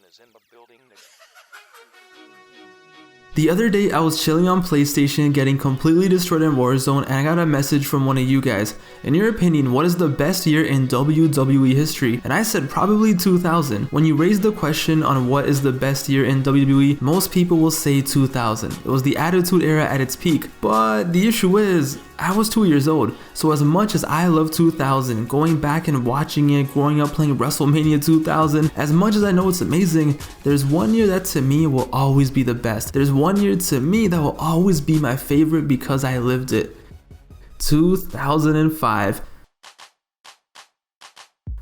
is in the building. The other day I was chilling on PlayStation getting completely destroyed in Warzone and I got a message from one of you guys. In your opinion, what is the best year in WWE history? And I said probably 2000. When you raise the question on what is the best year in WWE, most people will say 2000. It was the Attitude Era at its peak. But the issue is, I was 2 years old, so as much as I love 2000, going back and watching it, growing up playing WrestleMania 2000, as much as I know it's amazing, there's one year that to me will always be the best. There's one year to me that will always be my favorite because I lived it. 2005.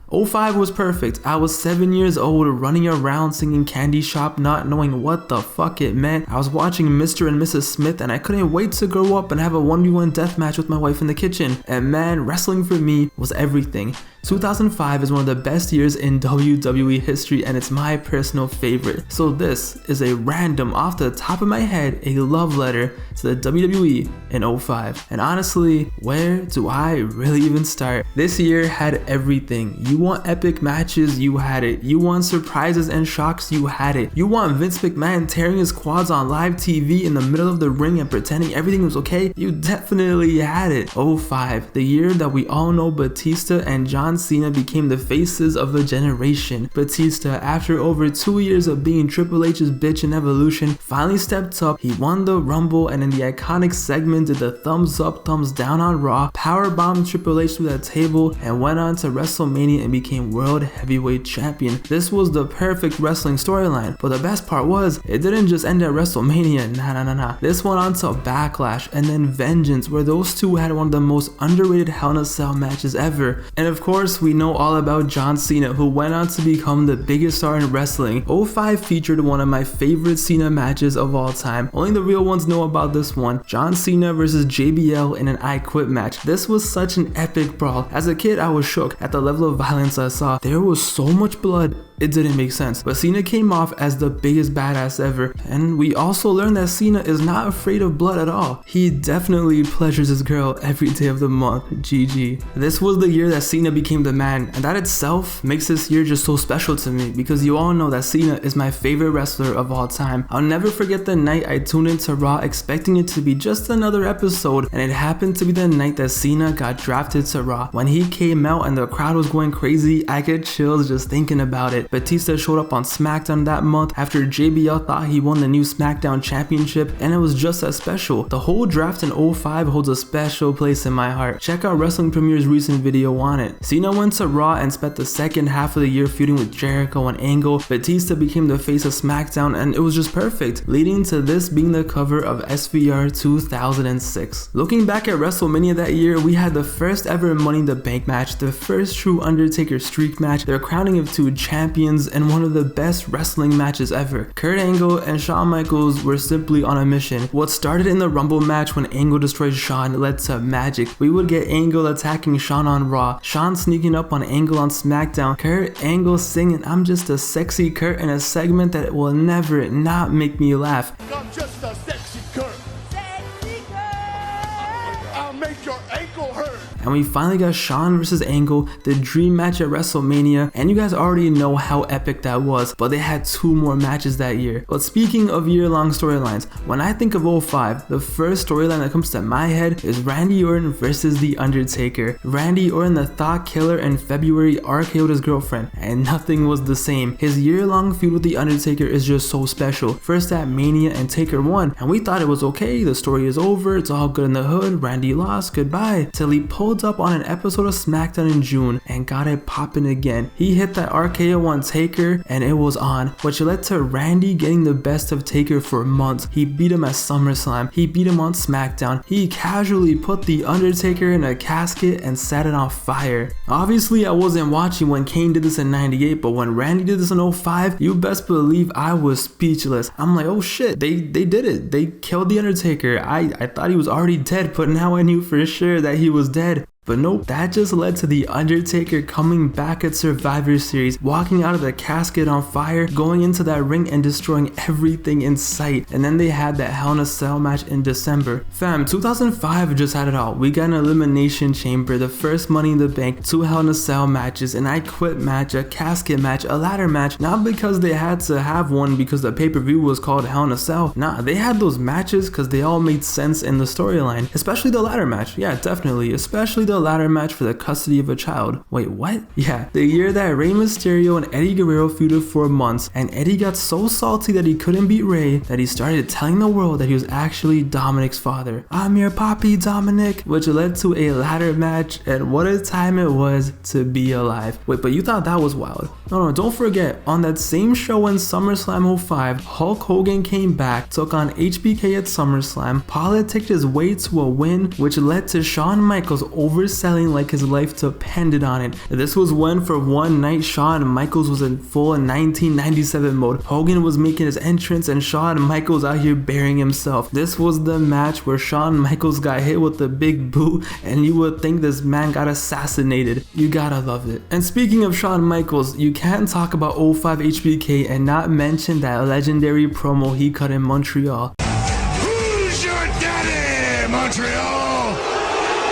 05 was perfect. I was 7 years old running around singing Candy Shop not knowing what the fuck it meant. I was watching Mr. and Mrs. Smith and I couldn't wait to grow up and have a 1v1 deathmatch with my wife in the kitchen. And man, wrestling for me was everything. 2005 is one of the best years in WWE history and it's my personal favorite. So this is a random, off the top of my head, a love letter to the WWE in 05. And honestly, where do I really even start? This year had everything. You want epic matches, you had it. You want surprises and shocks, you had it. You want Vince McMahon tearing his quads on live TV in the middle of the ring and pretending everything was okay, you definitely had it. 05, the year that we all know Batista and John Cena became the faces of a generation. Batista, after over 2 years of being Triple H's bitch in Evolution, finally stepped up. He won the Rumble and in the iconic segment did the thumbs up, thumbs down on Raw, powerbombed Triple H through that table, and went on to WrestleMania and became World Heavyweight Champion. This was the perfect wrestling storyline, but the best part was, it didn't just end at WrestleMania, nah. This went on to Backlash and then Vengeance, where those two had one of the most underrated Hell in a Cell matches ever. And of course, we know all about John Cena, who went on to become the biggest star in wrestling. 05 featured one of my favorite Cena matches of all time. Only the real ones know about this one. John Cena versus JBL in an I Quit match. This was such an epic brawl. As a kid, I was shook at the level of violence I saw. There was so much blood, it didn't make sense. But Cena came off as the biggest badass ever. And we also learned that Cena is not afraid of blood at all. He definitely pleasures his girl every day of the month. GG. This was the year that Cena became the man, and that itself makes this year just so special to me because you all know that Cena is my favorite wrestler of all time. I'll never forget the night I tuned into Raw expecting it to be just another episode, and it happened to be the night that Cena got drafted to Raw. When he came out and the crowd was going crazy, I get chills just thinking about it. Batista showed up on SmackDown that month after JBL thought he won the new SmackDown Championship, and it was just as special. The whole draft in 05 holds a special place in my heart. Check out Wrestling Premier's recent video on it. Cena went to Raw and spent the second half of the year feuding with Jericho and Angle. Batista became the face of SmackDown and it was just perfect, leading to this being the cover of SVR 2006. Looking back at WrestleMania that year, we had the first ever Money in the Bank match, the first true Undertaker streak match, the crowning of two champions, and one of the best wrestling matches ever. Kurt Angle and Shawn Michaels were simply on a mission. What started in the Rumble match when Angle destroyed Shawn led to magic. We would get Angle attacking Shawn on Raw, Shawn sneaking up on Angle on SmackDown, Kurt Angle singing "I'm just a sexy Kurt" in a segment that will never not make me laugh. I'm just a sexy Kurt. Sexy Kurt. I'll make your ankle hurt. And we finally got Shawn versus Angle, the dream match at WrestleMania, and you guys already know how epic that was, but they had 2 more matches that year. But speaking of year-long storylines, when I think of 05, the first storyline that comes to my head is Randy Orton versus The Undertaker. Randy Orton, the Thought Killer, in February RKO'd his girlfriend, and nothing was the same. His year-long feud with The Undertaker is just so special. First at Mania and Taker won, and we thought it was okay, the story is over, it's all good in the hood, Randy lost, goodbye, till he pulled up on an episode of SmackDown in June and got it popping again. He hit that RKO on Taker and it was on, which led to Randy getting the best of Taker for months. He beat him at SummerSlam, he beat him on SmackDown, he casually put The Undertaker in a casket and set it on fire. Obviously I wasn't watching when Kane did this in 98, but when Randy did this in 05, you best believe I was speechless. I'm like, oh shit, they did it. They killed The Undertaker. I thought he was already dead, but now I knew for sure that he was dead. But nope, that just led to The Undertaker coming back at Survivor Series, walking out of the casket on fire, going into that ring and destroying everything in sight. And then they had that Hell in a Cell match in December. Fam, 2005 just had it all. We got an Elimination Chamber, the first Money in the Bank, 2 Hell in a Cell matches, an I Quit match, a casket match, a ladder match, not because they had to have one because the pay-per-view was called Hell in a Cell. Nah, they had those matches because they all made sense in the storyline, especially the ladder match. Yeah, definitely, especially the ladder match for the custody of a child. Wait, what? Yeah, the year that Rey Mysterio and Eddie Guerrero feuded for months, and Eddie got so salty that he couldn't beat Rey that he started telling the world that he was actually Dominic's father. I'm your papi, Dominic, which led to a ladder match, and what a time it was to be alive. Wait, but you thought that was wild? No, don't forget, on that same show in SummerSlam 05, Hulk Hogan came back, took on HBK at SummerSlam, politicked his way to a win, which led to Shawn Michaels overselling like his life depended on it. This was when for one night Shawn Michaels was in full 1997 mode. Hogan was making his entrance and Shawn Michaels out here burying himself. This was the match where Shawn Michaels got hit with the big boot and you would think this man got assassinated. You gotta love it. And speaking of Shawn Michaels, you can't talk about 05 HBK and not mention that legendary promo he cut in Montreal. Who's your daddy, Montreal?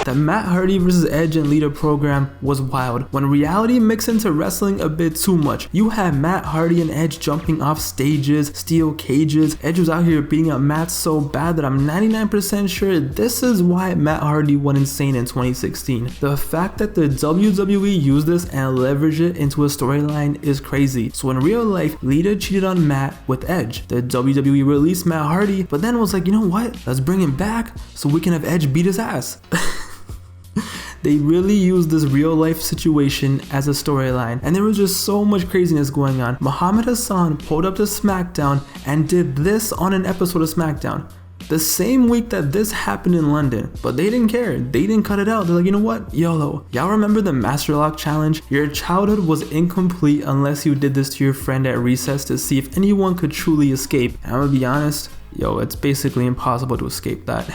The Matt Hardy vs Edge and Lita program was wild. When reality mixed into wrestling a bit too much, you had Matt Hardy and Edge jumping off stages, steel cages. Edge was out here beating up Matt so bad that I'm 99% sure this is why Matt Hardy went insane in 2016. The fact that the WWE used this and leveraged it into a storyline is crazy. So in real life, Lita cheated on Matt with Edge. The WWE released Matt Hardy, but then was like, you know what? Let's bring him back so we can have Edge beat his ass. They really used this real life situation as a storyline, and there was just so much craziness going on. Muhammad Hassan pulled up to SmackDown and did this on an episode of SmackDown the same week that this happened in London, but they didn't care. They didn't cut it out. They're like, you know what? YOLO. Y'all remember the Master Lock challenge? Your childhood was incomplete unless you did this to your friend at recess to see if anyone could truly escape. And I'm gonna be honest, yo, it's basically impossible to escape that.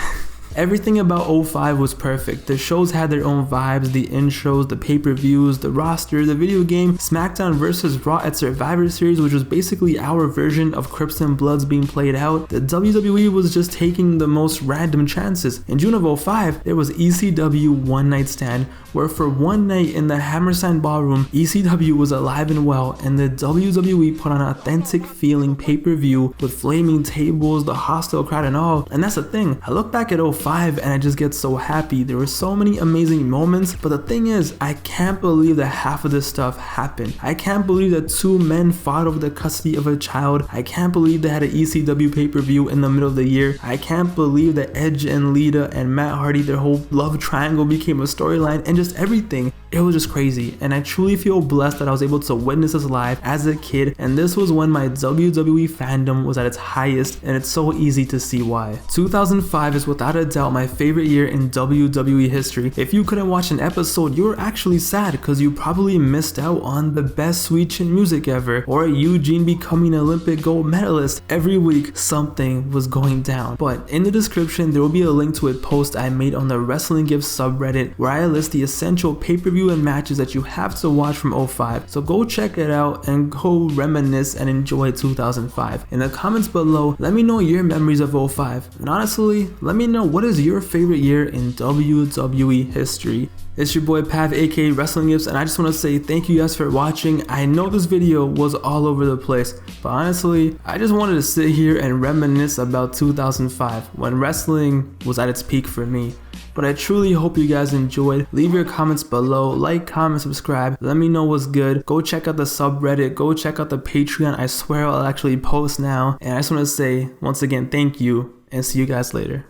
Everything about 05 was perfect. The shows had their own vibes, the intros, the pay-per-views, the roster, the video game, SmackDown vs Raw at Survivor Series, which was basically our version of Crips and Bloods being played out. The WWE was just taking the most random chances. In June of 05, there was ECW One Night Stand, where for one night in the Hammerstein Ballroom, ECW was alive and well, and the WWE put on an authentic feeling pay-per-view with flaming tables, the hostile crowd and all. And that's the thing, I look back at 05 and I just get so happy. There were so many amazing moments, but the thing is, I can't believe that half of this stuff happened. I can't believe that 2 men fought over the custody of a child. I can't believe they had an ECW pay-per-view in the middle of the year. I can't believe that Edge and Lita and Matt Hardy, their whole love triangle became a storyline, and just everything. It was just crazy, and I truly feel blessed that I was able to witness this live as a kid, and this was when my WWE fandom was at its highest, and it's so easy to see why. 2005 is without a doubt my favorite year in WWE history. If you couldn't watch an episode, you were actually sad because you probably missed out on the best sweet chin music ever, or Eugene becoming an Olympic gold medalist. Every week something was going down. But in the description there will be a link to a post I made on the WrestlinGifs subreddit where I list the essential pay-per-view and matches that you have to watch from 05. So go check it out and go reminisce and enjoy 2005. In the comments below, let me know your memories of 05. And honestly, let me know what is your favorite year in WWE history. It's your boy Pav, aka WrestlinGifs, and I just want to say thank you guys for watching. I know this video was all over the place, but honestly, I just wanted to sit here and reminisce about 2005 when wrestling was at its peak for me. But I truly hope you guys enjoyed. Leave your comments below, like, comment, subscribe, let me know what's good. Go check out the subreddit, go check out the Patreon. I swear I'll actually post now. And I just want to say once again thank you and see you guys later.